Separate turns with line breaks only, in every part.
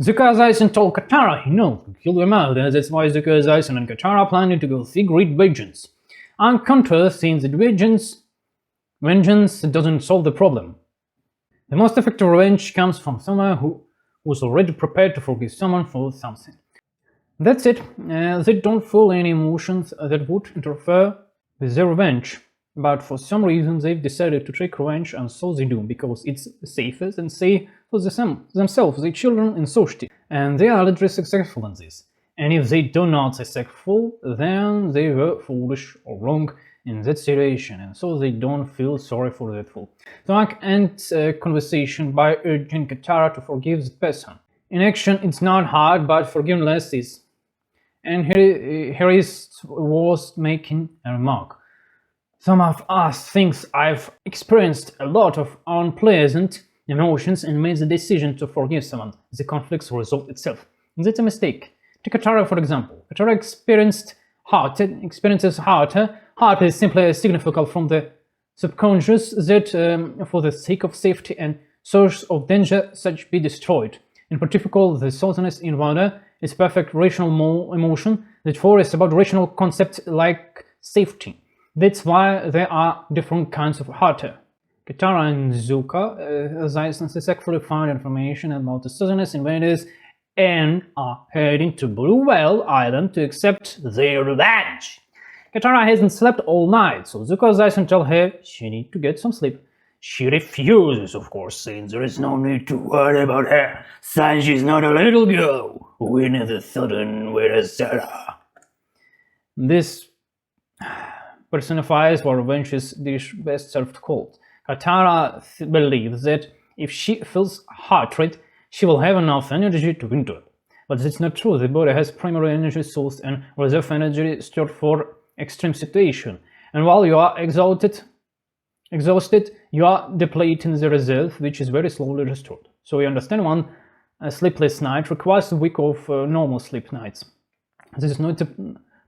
Zuko Aizen told Katara he knows to kill their mother, that's why Zuko Aizen and Katara are planning to go seek great vengeance. On contrast, since that vengeance doesn't solve the problem. The most effective revenge comes from someone who's already prepared to forgive someone for something. That's it. They don't feel any emotions that would interfere with their revenge. But for some reason they've decided to take revenge, and so they do, because it's safest and safe for themselves, their children, and society. And they are literally successful in this. And if they do not successful, then they were foolish or wrong in that situation, and so they don't feel sorry for that fool. So Aang ends a conversation by urging Katara to forgive the person. In action, it's not hard, but forgiveness is. And here was making a remark. Some of us think I've experienced a lot of unpleasant emotions and made the decision to forgive someone. The conflicts resolve itself. And that's a mistake. Take Katara, for example. Katara experiences heart. Heart is simply a significant from the subconscious that, for the sake of safety and source of danger, such be destroyed. In particular, the saltiness in water is perfect rational emotion that forests about rational concepts like safety. That's why there are different kinds of heart. Katara and Zuko successfully found information about the saltiness invaders and are heading to Blue Whale Island to accept their revenge. Katara hasn't slept all night, so Zuko Aizen tells her she needs to get some sleep. She refuses, of course, saying there is no need to worry about her, since she's not a little girl who in the southern with Sarah. This personifies what revenge is best served cold. Katara believes that if she feels heart-rate, she will have enough energy to win it. But that's not true. The body has primary energy source and reserve energy stored for extreme situation. And while you are exhausted, you are depleting the reserve, which is very slowly restored. So you understand, one sleepless night requires a week of normal sleep nights. This is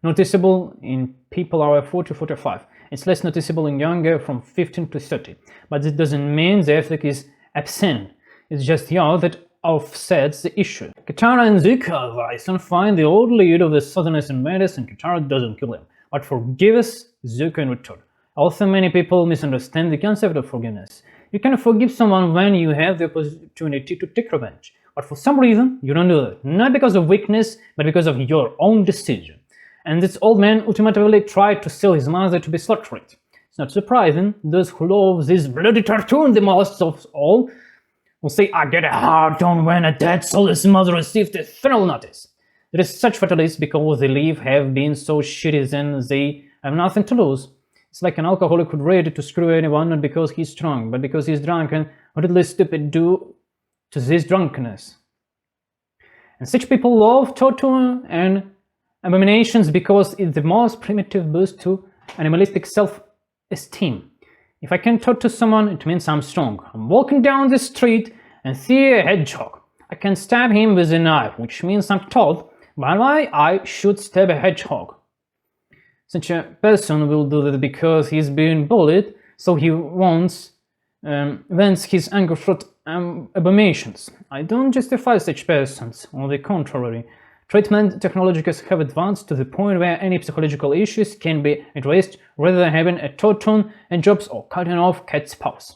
noticeable in people over 40-45. It's less noticeable in younger from 15 to 30. But it doesn't mean the effect is absent. It's just that offsets the issue. Katara and Zuko Aizen find the old leader of the Southerners invaders, and Katara doesn't kill him, but forgives Zuko in return. Also, many people misunderstand the concept of forgiveness. You can forgive someone when you have the opportunity to take revenge, but for some reason you don't do it, not because of weakness, but because of your own decision. And this old man ultimately tried to sell his mother to be slaughtered. It's not surprising, those who love this bloody cartoon the most of all will say, I get a hard on when a dead soul's mother received a funeral notice. There is such fatalists because they have been so shitty then they have nothing to lose. It's like an alcoholic who's ready to screw anyone, not because he's strong, but because he's drunk, and what did this stupid do to this drunkenness? And such people love torture and abominations because it's the most primitive boost to animalistic self-esteem. If I can torture someone, it means I'm strong. I'm walking down the street and see a hedgehog. I can stab him with a knife, which means I'm tall, but why I should stab a hedgehog? Such a person will do that because he's being bullied, so he vents his anger through abominations. I don't justify such persons. On the contrary, treatment technologies have advanced to the point where any psychological issues can be addressed rather than having a torture and jobs or cutting off cat's paws.